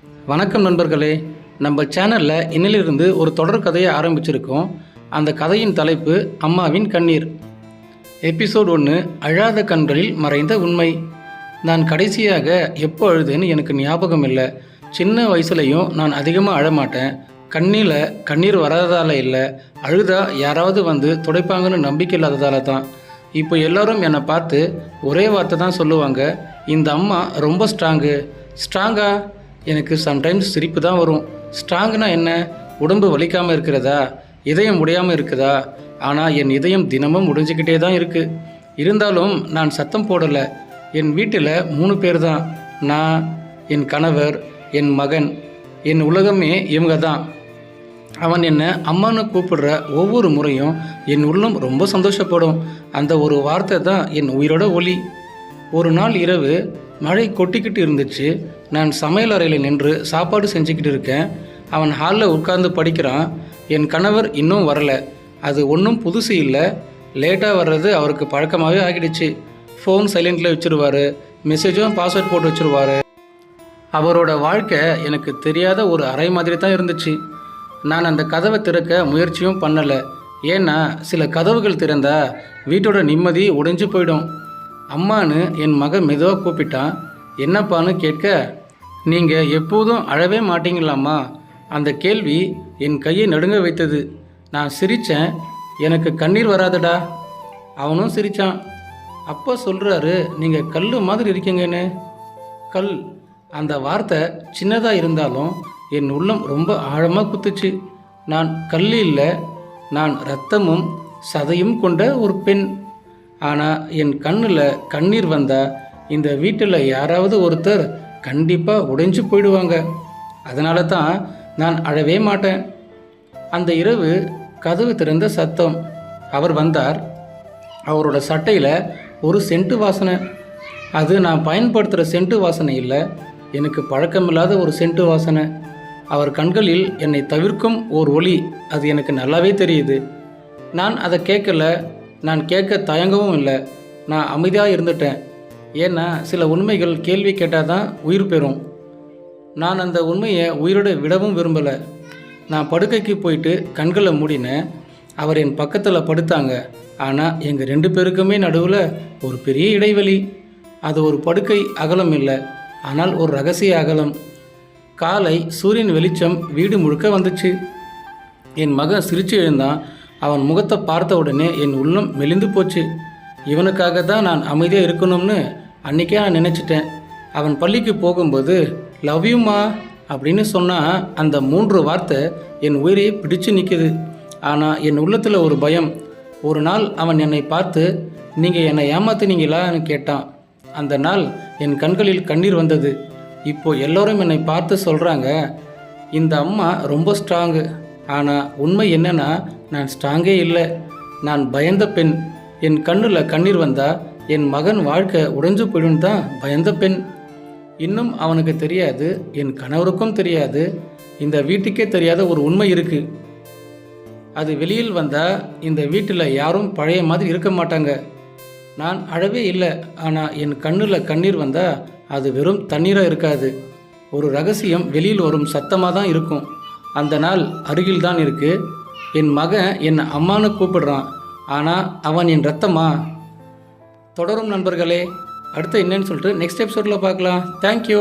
வணக்கம் நண்பர்களே. நம்ம சேனலில் இன்னிலிருந்து ஒரு தொடர் கதையை ஆரம்பிச்சிருக்கோம். அந்த கதையின் தலைப்பு அம்மாவின் கண்ணீர். எபிசோட் 1, அழாத கண்களில் மறைந்த உண்மை. நான் கடைசியாக எப்போ அழுதுன்னு எனக்கு ஞாபகம் இல்லை. சின்ன வயசுலையும் நான் அதிகமாக அழமாட்டேன். கண்ணீர் வராததால் இல்லை, அழுதா யாராவது வந்து துடைப்பாங்கன்னு நம்பிக்கை இல்லாததால தான். இப்போ எல்லோரும் என்னை பார்த்து ஒரே வார்த்தை தான் சொல்லுவாங்க, இந்த அம்மா ரொம்ப ஸ்ட்ராங்கா? எனக்கு சம்டைம்ஸ் சிரிப்பு தான் வரும். ஸ்ட்ராங்னா என்ன? உடம்பு வலிக்காமல் இருக்கிறதா? இதயம் முடியாமல் இருக்குதா? ஆனால் என் இதயம் தினமும் முடிஞ்சுக்கிட்டே தான் இருக்குது. இருந்தாலும் நான் சத்தம் போடலை. என் வீட்டில் 3 பேர் தான். நான், என் கணவர், என் மகன். என் உலகமே இவங்க தான். அவன் என்னை அம்மான்னு கூப்பிடுற ஒவ்வொரு முறையும் என் உள்ளம் ரொம்ப சந்தோஷப்படும். அந்த ஒரு வார்த்தை தான் என் உயிரோட ஒளி. ஒரு நாள் இரவு மழை கொட்டிக்கிட்டு இருந்துச்சு. நான் சமையல் அறையில் நின்று சாப்பாடு செஞ்சுக்கிட்டு இருக்கேன். அவன் ஹாலில் உட்கார்ந்து படிக்கிறான். என் கணவர் இன்னும் வரலை. அது ஒன்றும் புதுசு இல்லை. லேட்டாக வர்றது அவருக்கு பழக்கமாகவே ஆகிடுச்சு. ஃபோன் சைலண்டில் வச்சுருவார், மெசேஜும் பாஸ்வேர்ட் போட்டு வச்சுருவார். அவரோட வாழ்க்கை எனக்கு தெரியாத ஒரு அறை மாதிரி தான் இருந்துச்சு. நான் அந்த கதவை திறக்க முயற்சியும் பண்ணலை. ஏன்னா சில கதவுகள் திறந்தா வீட்டோட நிம்மதி உடைஞ்சு போயிடும். அம்மானு என் மகன் மெதுவாக கூப்பிட்டான். என்னப்பான்னு கேட்க, நீங்கள் எப்போதும் அழவே மாட்டீங்களாம்மா? அந்த கேள்வி என் கையை நடுங்க வைத்தது. நான் சிரித்தேன். எனக்கு கண்ணீர் வராதுடா. அவனும் சிரித்தான். அப்பா சொல்கிறாரு, நீங்கள் கல் மாதிரி இருக்கீங்கன்னு. கல், அந்த வார்த்தை சின்னதாக இருந்தாலும் என் உள்ளம் ரொம்ப ஆழமாக குத்துச்சு. நான் கல் இல்லை, நான் இரத்தமும் சதையும் கொண்ட ஒரு பெண். ஆனால் என் கண்ணில் கண்ணீர் வந்தால் இந்த வீட்டில் யாராவது ஒருத்தர் கண்டிப்பாக உடைஞ்சு போயிடுவாங்க. அதனால தான் நான் அழவே மாட்டேன். அந்த இரவு கதவு திறந்த சத்தம். அவர் வந்தார். அவரோட சட்டையில் ஒரு சென்ட்டு வாசனை. அது நான் பயன்படுத்துகிற சென்ட்டு வாசனை இல்லை, எனக்கு பழக்கமில்லாத ஒரு சென்ட்டு வாசனை. அவர் கண்களில் என்னை தவிர்க்கும் ஓர் ஒளி. அது எனக்கு நல்லாவே தெரியுது. நான் அதை கேட்கல. நான் கேட்க தயங்கவும் இல்லை. நான் அமைதியாக இருந்துட்டேன். ஏன்னா சில உண்மைகள் கேள்வி கேட்டால் தான் உயிர் பெறும். நான் அந்த உண்மையை உயிரோடு விடவும் விரும்பலை. நான் படுக்கைக்கு போயிட்டு கண்களை மூடினேன். அவர் என் பக்கத்தில் படுத்தாங்க. ஆனால் எங்கள் 2 பேருக்குமே நடுவில் ஒரு பெரிய இடைவெளி. அது ஒரு படுக்கை அகலம் இல்லை, ஆனால் ஒரு ரகசிய அகலம். காலை சூரியன் வெளிச்சம் வீடு முழுக்க வந்துச்சு. என் மகன் சிரித்து எழுந்தான். அவன் முகத்தை பார்த்த உடனே என் உள்ளம் மெலிந்து போச்சு. இவனுக்காக தான் நான் அமைதியாக இருக்கணும்னு அன்றைக்கே நான் நினச்சிட்டேன். அவன் பள்ளிக்கு போகும்போது லவ் யூமா அப்படின்னு சொன்னால் அந்த 3 வார்த்தை என் உயிரையே பிடிச்சு நிற்குது. ஆனால் என் உள்ளத்தில் ஒரு பயம். ஒரு நாள் அவன் என்னை பார்த்து, நீங்கள் என்னை ஏமாத்துனீங்களான்னு கேட்டான். அந்த நாள் என் கண்களில் கண்ணீர் வந்தது. இப்போ எல்லோரும் என்னை பார்த்து சொல்கிறாங்க, இந்த அம்மா ரொம்ப ஸ்ட்ராங்கு. ஆனால் உண்மை என்னன்னா, நான் ஸ்ட்ராங்கே இல்லை. நான் பயந்த பெண். என் கண்ணில் கண்ணீர் வந்தால் என் மகன் வாழ்க்கை உடைஞ்சு போயிடும் தான் பயந்த பெண். இன்னும் அவனுக்கு தெரியாது, என் கணவருக்கும் தெரியாது, இந்த வீட்டுக்கே தெரியாத ஒரு உண்மை இருக்குது. அது வெளியில் வந்தால் இந்த வீட்டில் யாரும் பழைய மாதிரி இருக்க மாட்டாங்க. நான் அழவே இல்லை, ஆனால் என் கண்ணில் கண்ணீர் வந்தால் அது வெறும் தண்ணீராக இருக்காது. ஒரு ரகசியம் வெளியில் வரும் சத்தமாக தான் இருக்கும். அந்த நாள் அருகில் தான் இருக்குது. என் மகன் என்னை அம்மானு கூப்பிடுறான். ஆனால் அவன் என் ரத்தமா? தொடரும் நண்பர்களே. அடுத்து என்னன்னு சொல்லிட்டு நெக்ஸ்ட் எபிசோடில் பார்க்கலாம். தேங்க்யூ.